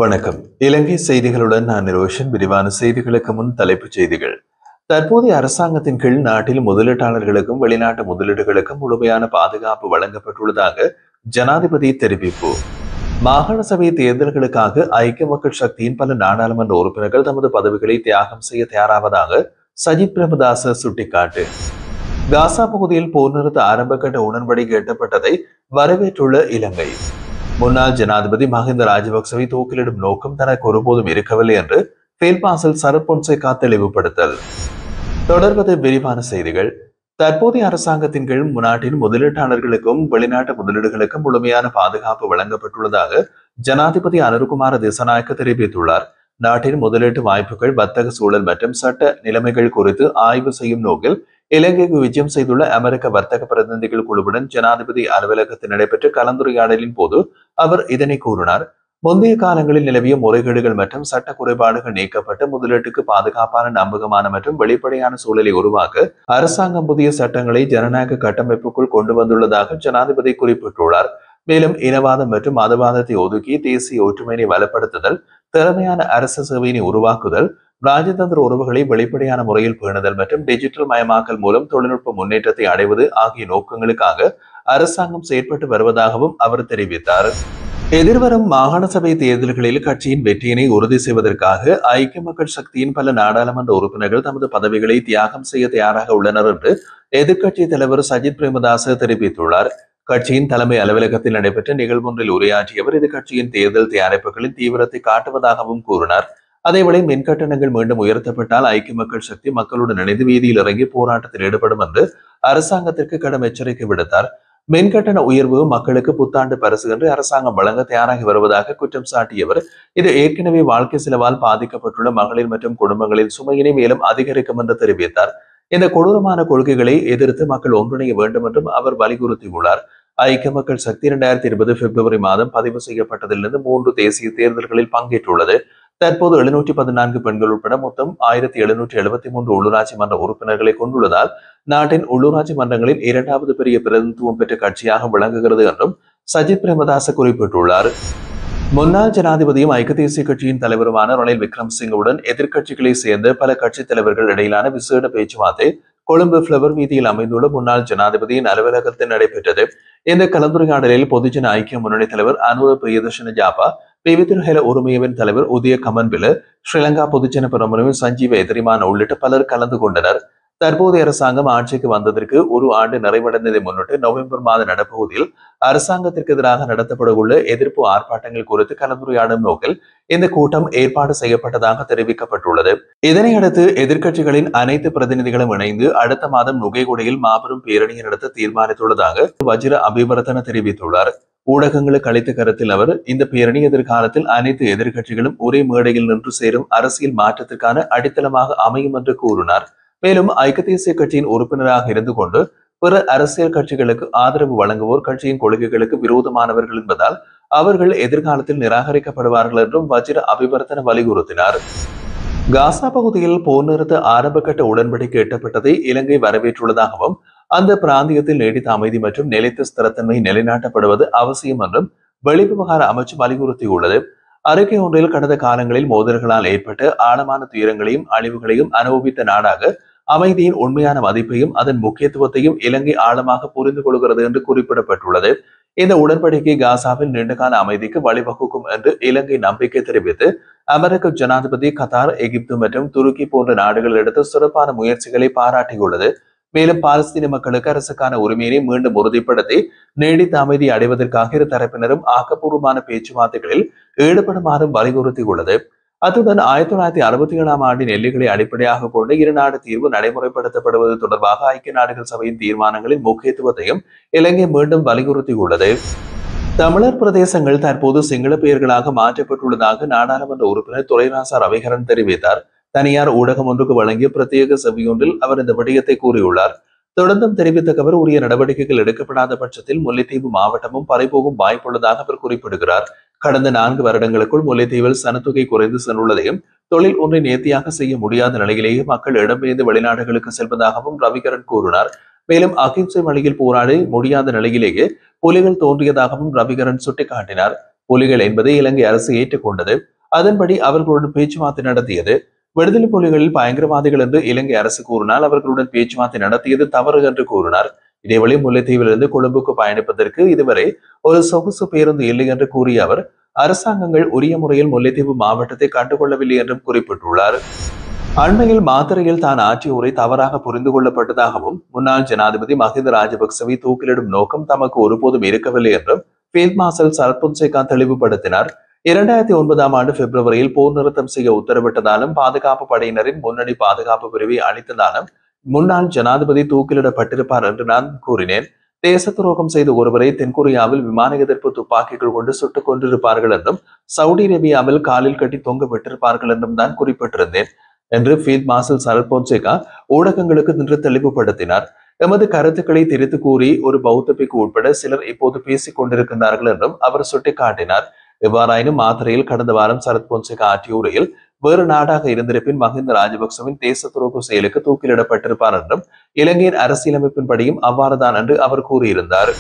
வணக்கம். இலங்கை செய்திகளுடன் நான் நிரோஷன். விரிவான செய்திகளுக்கு முன் தலைப்புச் செய்திகள். தற்போதைய அரசாங்கத்தின் கீழ் நாட்டில் முதலீட்டாளர்களுக்கும் வெளிநாட்டு முதலீடுகளுக்கும் முழுமையான பாதுகாப்பு வழங்கப்பட்டுள்ளதாக ஜனாதிபதி தெரிவிப்பு. மாகாண சபை தேர்தல்களுக்காக ஐக்கிய மக்கள் சக்தியின் பல நாடாளுமன்ற உறுப்பினர்கள் தமது பதவிகளை தியாகம் செய்ய தயாராவதாக சஜித் பிரேமதாச சுட்டிக்காட்டு. காசா பகுதியில் போர் நிறுத்த ஆரம்பகட்ட உடன்படிக்கை எட்டப்பட்டதை வரவேற்றுள்ள இலங்கை. முன்னாள் ஜனாதிபதி மஹிந்த ராஜபக்சவை தூக்கிலிடும் நோக்கம் தனக்கு ஒருபோதும் இருக்கவில்லை என்று ஃபீல்ட் சரத் பொன்சேகா தெளிவுபடுத்தல். தொடர்வது விரிவான செய்திகள். தற்போதைய அரசாங்கத்தின் கீழ் நாட்டின் முதலீட்டாளர்களுக்கும் வெளிநாட்டு முதலீடுகளுக்கும் முழுமையான பாதுகாப்பு வழங்கப்பட்டுள்ளதாக ஜனாதிபதி அனுருகுமார திசாநாயக்க தெரிவித்துள்ளார். நாட்டின் முதலீட்டு வாய்ப்புகள், வர்த்தக சூழல் மற்றும் சட்ட நிலைமைகள் குறித்து ஆய்வு செய்யும் நோக்கில் இலங்கைக்கு விஜயம் செய்துள்ள அமெரிக்க வர்த்தக பிரதிநிதிகள் குழுவுடன் ஜனாதிபதி அலுவலகத்தில் நடைபெற்ற கலந்துரையாடலின் போது அவர் இதனை கூறினார். முந்தைய காலங்களில் நிலவிய முறைகேடுகள் மற்றும் சட்ட குறைபாடுகள் நீக்கப்பட்டு முதலீட்டுக்கு பாதுகாப்பான, நம்பகமான மற்றும் வெளிப்படையான சூழலை உருவாக்க அரசாங்கம் புதிய சட்டங்களை ஜனநாயக கட்டமைப்புக்குள் கொண்டு வந்துள்ளதாக ஜனாதிபதி குறிப்பிட்டுள்ளார். மேலும் இனவாதம் மற்றும் மதவாதத்தை ஒதுக்கி தேசிய ஒற்றுமையை வலுப்படுத்துதல், திறமையான அரசு சேவையினை உருவாக்குதல், ராஜதந்திர உறவுகளை வெளிப்படையான முறையில் பேணுதல் மற்றும் டிஜிட்டல் மயமாக்கல் மூலம் தொழில்நுட்ப முன்னேற்றத்தை அடைவது ஆகிய நோக்கங்களுக்காக அரசாங்கம் செயற்பட்டு வருவதாகவும் அவர் தெரிவித்தார். எதிர்வரும் மாகாண சபை தேர்தல்களில் கட்சியின் வெற்றியினை உறுதி செய்வதற்காக ஐக்கிய மக்கள் சக்தியின் பல நாடாளுமன்ற உறுப்பினர்கள் தமது பதவிகளை தியாகம் செய்ய தயாராக உள்ளனர் என்று எதிர்க்கட்சி தலைவர் சஜித் பிரேமதாச தெரிவித்துள்ளார். கட்சியின் தலைமை அலுவலகத்தில் நடைபெற்ற நிகழ்வொன்றில் உரையாற்றிய அவர் இது கட்சியின் தேர்தல் தயாரிப்புகளின் தீவிரத்தை காட்டுவதாகவும் கூறினார். அதேவேளை மின்கட்டணங்கள் மீண்டும் உயர்த்தப்பட்டால் ஐக்கிய மக்கள் சக்தி மக்களுடன் இணைந்து வீதியில் இறங்கி போராட்டத்தில் ஈடுபடும் என்று அரசாங்கத்திற்கு கடும் எச்சரிக்கை விடுத்தார். மின்கட்டண உயர்வு மக்களுக்கு புத்தாண்டு பரிசு என்று அரசாங்கம் வழங்க தயாராகி வருவதாக குற்றம் சாட்டியவர் இது ஏற்கனவே வாழ்க்கை செலவால் பாதிக்கப்பட்டுள்ள மகளிர் மற்றும் குடும்பங்களின் சுமையினை மேலும் அதிகரிக்கும் என்று தெரிவித்தார். இந்த கொடூரமான கொள்கைகளை எதிர்த்து மக்கள் ஒன்றிணைய வேண்டும் என்றும் அவர் வலியுறுத்தியுள்ளார். ஐக்கிய மக்கள் சக்தி 2020 பிப்ரவரி மாதம் பதிவு செய்யப்பட்டதிலிருந்து 3 தேசிய தேர்தல்களில் பங்கேற்றுள்ளது. தற்போது 714 பெண்கள் உட்பட மொத்தம் 1773 உள்ளூராட்சி மன்ற உறுப்பினர்களை கொண்டுள்ளதால் நாட்டின் உள்ளூராட்சி மன்றங்களில் 2வது பெரிய பிரதிநிதித்துவம் பெற்ற கட்சியாக விளங்குகிறது என்றும் சஜித் பிரேமதாச குறிப்பிட்டுள்ளார். முன்னாள் ஜனாதிபதியும் ஐக்கிய தேசிய கட்சியின் தலைவருமான ரணில் விக்ரமசிங்கவுடன் எதிர்க்கட்சிகளை சேர்ந்த பல கட்சித் தலைவர்கள் இடையிலான விசேட பேச்சுவார்த்தை கொழும்பு பிளவர் வீதியில் அமைந்துள்ள முன்னாள் ஜனாதிபதியின் அலுவலகத்தில் நடைபெற்றது. இந்த கலந்துரையாடலில் பொதுஜன ஐக்கிய முன்னணி தலைவர் அனுர பிரியதர்ஷன ஜாபா, பிவித்ருஹெல உரிமையவின் தலைவர் உதய கமன்பில, ஸ்ரீலங்கா பொதுஜன பெரமுனவின் சஞ்சீவ எதிரிமான் உள்ளிட்ட பலர் கலந்து கொண்டனர். தற்போதைய அரசாங்கம் ஆட்சிக்கு வந்ததற்கு ஒரு ஆண்டு நிறைவடைந்ததை முன்னிட்டு நவம்பர் மாத நடப்பகுதியில் அரசாங்கத்திற்கு எதிராக நடத்தப்பட உள்ள எதிர்ப்பு ஆர்ப்பாட்டங்கள் குறித்து கலந்துரையாடும் நோக்கில் இந்த கூட்டம் ஏற்பாடு செய்யப்பட்டதாக தெரிவிக்கப்பட்டுள்ளது. இதனையடுத்து எதிர்க்கட்சிகளின் அனைத்து பிரதிநிதிகளும் இணைந்து அடுத்த மாதம் நுகைகுடையில் மாபெரும் பேரணியை நடத்த தீர்மானித்துள்ளதாக வஜிர அபிவர்த்தன தெரிவித்துள்ளார். ஊடகங்களுக்கு அளித்த கருத்தில் அவர் இந்த பேரணி எதிர்காலத்தில் அனைத்து எதிர்க்கட்சிகளும் ஒரே மேடையில் நின்று சேரும் அரசியல் மாற்றத்திற்கான அடித்தளமாக அமையும் என்று கூறினார். மேலும் ஐக்கிய தேசிய கட்சியின் உறுப்பினராக இருந்து கொண்டு பிற அரசியல் கட்சிகளுக்கு ஆதரவு வழங்குவோர் கட்சியின் கொள்கைகளுக்கு விரோதமானவர்கள் என்பதால் அவர்கள் எதிர்காலத்தில் நிராகரிக்கப்படுவார்கள் என்றும் வஜிர அபிவர்த்தன வலியுறுத்தினார். காசா பகுதியில் போர் நிறுத்த ஆரம்பகட்ட உடன்படிக்கை எட்டப்பட்டதை இலங்கை வரவேற்றுள்ளதாகவும் அந்த பிராந்தியத்தில் நீடித்த அமைதி மற்றும் நிலைத்த ஸ்திரத்தன்மை நிலைநாட்டப்படுவது அவசியம் என்றும் வெளிவிவகார அமைச்சு வலியுறுத்தியுள்ளது. அறிக்கை ஒன்றில் கடந்த காலங்களில் மோதல்களால் ஏற்பட்ட ஆழமான துயரங்களையும் அழிவுகளையும் அனுபவித்த நாடாக அமைதியின் உண்மையான மதிப்பையும் அதன் முக்கியத்துவத்தையும் இலங்கை ஆழமாக புரிந்து கொள்கிறது என்று குறிப்பிடப்பட்டுள்ளது. இந்த உடன்படிக்கை காசாவில் நீண்டகால அமைதிக்கு வழிவகுக்கும் என்று இலங்கை நம்பிக்கை தெரிவித்து அமெரிக்க ஜனாதிபதி கத்தார், எகிப்து மற்றும் துருக்கி போன்ற நாடுகள் எடுத்த சிறப்பான முயற்சிகளை பாராட்டியுள்ளது. மேலும் பாலஸ்தீன மக்களுக்கு அரசுக்கான உரிமையினை மீண்டும் உறுதிப்படுத்தி நீடித்த அமைதி அடைவதற்காக இரு தரப்பினரும் ஆக்கப்பூர்வமான பேச்சுவார்த்தைகளில் ஈடுபடுமாறும் வலியுறுத்தியுள்ளது. அத்துடன் 1967ஆம் ஆண்டின் எல்லைகளை அடிப்படையாக கொண்டு இருநாடு தீர்வு நடைமுறைப்படுத்தப்படுவது தொடர்பாக ஐக்கிய நாடுகள் சபையின் தீர்மானங்களின் முக்கியத்துவத்தையும் இலங்கை மீண்டும் வலியுறுத்தியுள்ளது. தமிழர் பிரதேசங்கள் தற்போது சிங்கள பெயர்களாக மாற்றப்பட்டுள்ளதாக நாடாளுமன்ற உறுப்பினர் துரைராசா ரவிகரன் தெரிவித்தார். தனியார் ஊடகம் ஒன்றுக்கு வழங்கிய பிரத்யேக செவியொன்றில் அவர் இந்த விடயத்தை கூறியுள்ளார். தொடர்ந்தும் தெரிவித்த அவர் உரிய நடவடிக்கைகள் எடுக்கப்படாத பட்சத்தில் முல்லைத்தீவு மாவட்டமும் பறிபோகும் வாய்ப்புள்ளதாக அவர் குறிப்பிடுகிறார். கடந்த 4 வருடங்களுக்குள் முல்லைத்தீவில் சனத்தொகை குறைந்து சென்றுள்ளதையும் தொழில் ஒன்றை நேர்த்தியாக செய்ய முடியாத நிலையிலேயே மக்கள் இடம்பெயர்ந்து வெளிநாடுகளுக்கு செல்வதாகவும் ரவிகரன் கூறினார். மேலும் அகிம்சை வழியில் போராடி முடியாத நிலையிலேயே புலிகள் தோன்றியதாகவும் ரவிகரன் சுட்டிக்காட்டினார். புலிகள் என்பதை இலங்கை அரசு ஏற்றுக்கொண்டது. அதன்படி அவர்களுடன் பேச்சுவார்த்தை நடத்தியது. விடுதலை புலிகளில் பயங்கரவாதிகள் என்று இலங்கை அரசு கூறினால் அவர்களுடன் பேச்சுவார்த்தை நடத்தியது தவறு என்று கூறினார். இதேவழி முல்லைத்தீவிலிருந்து கொழும்புக்கு பயணிப்பதற்கு இதுவரை ஒரு சொகுசு பேருந்து இல்லை என்று கூறிய அவர், அரசாங்கங்கள் உரிய முறையில் முல்லைத்தீவு மாவட்டத்தை கண்டுகொள்ளவில்லை என்றும் குறிப்பிட்டுள்ளார். அண்மையில் மாத்தறையில் தான் ஆற்றிய உரை தவறாக புரிந்து கொள்ளப்பட்டதாகவும் முன்னாள் ஜனாதிபதி மஹிந்த ராஜபக்சவை தூக்கிலிடும் நோக்கம் தமக்கு ஒருபோதும் இருக்கவில்லை என்றும் ஃபீல்ட் மார்ஷல் சரத் பொன்சேகா தெளிவுபடுத்தினார். 2009ஆம் ஆண்டு பிப்ரவரியில் போர் நிறுத்தம் செய்ய உத்தரவிட்டதாலும் பாதுகாப்பு படையினரின் முன்னணி பாதுகாப்பு பிரிவை அளித்ததாலும் முன்னாள் ஜனாதிபதி தூக்கிலிடப்பட்டிருப்பார் என்று நான் கூறினேன். தேச துரோகம் செய்த ஒருவரை தென்கொரியாவில் விமான எதிர்ப்பு துப்பாக்கிகள் கொண்டு சுட்டுக் கொண்டிருப்பார்கள் என்றும் சவுதி அரேபியாவில் காலில் கட்டி தொங்க விட்டிருப்பார்கள் என்றும் தான் குறிப்பிட்டிருந்தேன் என்று ஃபீல்ட் மார்ஷல் சரத் பொன்சேகா ஊடகங்களுக்கு நின்று தெளிவுபடுத்தினார். எமது கருத்துக்களை திரித்து கூறி ஒரு பௌத்த பிக்கு உட்பட சிலர் இப்போது பேசிக் கொண்டிருக்கின்றார்கள் என்றும் அவர் சுட்டிக்காட்டினார். எவ்வாறாயினும் மாத்திரையில் கடந்த வாரம் சரத் பொன்சேகா ஆற்றிய உரையில் வேறு நாடாக இருந்திருப்பின் மஹிந்த ராஜபக்சவின் தேச துரோக செயலுக்கு தூக்கிலிடப்பட்டிருப்பார் என்றும் இலங்கையின் அரசியலமைப்பின்படியும் அவ்வாறுதான் என்று அவர் கூறியிருந்தார்.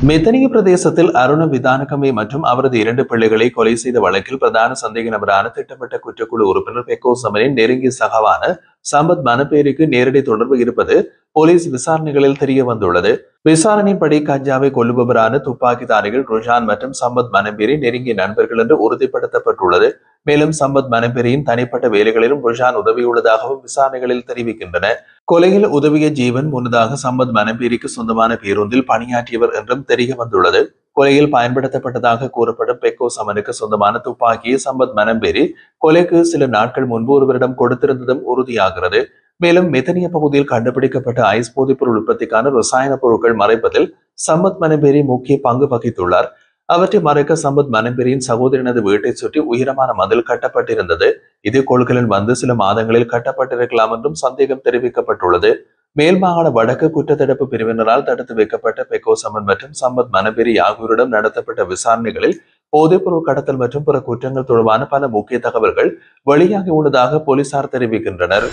மெத்தனிய பிரதேசத்தில் அருண விதானகமே மற்றும் அவரது 2 பிள்ளைகளை கொலை செய்த வழக்கில் பிரதான சந்தேக நபரான திட்டமிட்ட குற்றக்குழு உறுப்பினர் பெக்கோ சமனின் நெருங்கிய சகாவான சம்பத் மனப்பேரிக்கு நேரடி தொடர்பு இருப்பது போலீஸ் விசாரணைகளில் தெரிய வந்துள்ளது. விசாரணையின்படி கஞ்சாவை கொல்லுபவரான துப்பாக்கிதாரிகள் ருஷான் மற்றும் சம்பத் மனப்பேரி நெருங்கிய நண்பர்கள் என்று உறுதிப்படுத்தப்பட்டுள்ளது. மேலும் சம்பத் மனப்பேரியின் தனிப்பட்ட வேலைகளிலும் ருஷான் உதவியுள்ளதாகவும் விசாரணைகளில் தெரிவிக்கின்றன. கொலையில் உதவிய ஜீவன் முன்னதாக சம்பத் மனப்பேரிக்கு சொந்தமான பேருந்தில் பணியாற்றியவர் என்றும் தெரிய வந்துள்ளது. கொலையில் பயன்படுத்தப்பட்டதாக கூறப்படும் பெக்கோ சமனுக்கு சொந்தமான துப்பாக்கியை சம்பத் மனப்பேரி கொலைக்கு சில நாட்கள் முன்பு ஒருவரிடம் கொடுத்திருந்ததும் உறுதியாகிறது. மேலும் மெத்தனிய பகுதியில் கண்டுபிடிக்கப்பட்ட ஐஸ் போதைப்பொருள் உற்பத்திக்கான ரசாயன பொருட்கள் மறைப்பதில் சம்பத் மனப்பேரி முக்கிய பங்கு வகித்துள்ளார். அவற்றை மறைக்க சம்பத் மனப்பேரியின் சகோதரனது வீட்டை சுற்றி உயரமான மதில் கட்டப்பட்டிருந்தது. இது கொள்கலன் வந்து சில மாதங்களில் கட்டப்பட்டிருக்கலாம் என்றும் சந்தேகம் தெரிவிக்கப்பட்டுள்ளது. மேல் மாகாண வடக்கு குற்றத்தடுப்பு பிரிவினரால் தடுத்து வைக்கப்பட்ட பெக்கோ சமன் மற்றும் சம்பத் மனப்பேரி ஆகியோரிடம் நடத்தப்பட்ட விசாரணைகளில் போதைப்பொருள் கடத்தல் மற்றும் பிற குற்றங்கள் தொடர்பான பல முக்கிய தகவல்கள் வெளியாகி உள்ளதாக போலீசார் தெரிவிக்கின்றனர்.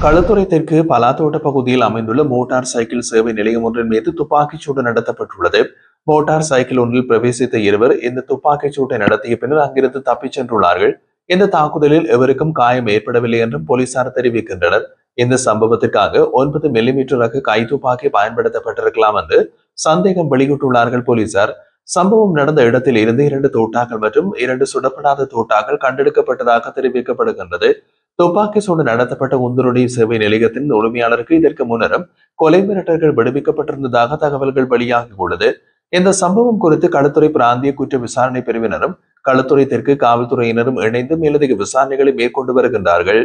களுத்துறை தெற்கு பலாத்தோட்ட பகுதியில் அமைந்துள்ள மோட்டார் சைக்கிள் சேவை நிலையம் ஒன்றின் மீது துப்பாக்கிச் சூடு நடத்தப்பட்டுள்ளது. மோட்டார் சைக்கிள் ஒன்றில் பிரவேசித்த இருவர் இந்த துப்பாக்கிச் சூட்டை நடத்திய பின்னர் அங்கிருந்து தப்பிச் சென்றுள்ளார்கள். இந்த தாக்குதலில் எவருக்கும் காயம் ஏற்படவில்லை என்றும் போலீசார் தெரிவிக்கின்றனர். இந்த சம்பவத்திற்காக 9 மில்லிமீட்டர் ரக கைத்துப்பாக்கி பயன்படுத்தப்பட்டிருக்கலாம் என்று சந்தேகம் வெளியிட்டுள்ளார்கள் போலீசார். சம்பவம் நடந்த இடத்தில் இருந்து 2 தோட்டாக்கள் மற்றும் 2 சுடப்படாத தோட்டாக்கள் கண்டெடுக்கப்பட்டதாக தெரிவிக்கப்படுகின்றது. துப்பாக்கி சூடு நடத்தப்பட்ட உந்துருடி சேவை நிலையத்தின் உரிமையாளருக்கு இதற்கு முன்னரும் கொலை மிரட்டல்கள் விடுவிக்கப்பட்டிருந்ததாக தகவல்கள் வெளியாகியுள்ளது. இந்த சம்பவம் குறித்து களுத்துறை பிராந்திய குற்ற விசாரணை பிரிவினரும் களுத்துறை தெற்கு காவல்துறையினரும் இணைந்து மேலதிக விசாரணைகளை மேற்கொண்டு வருகின்றார்கள்.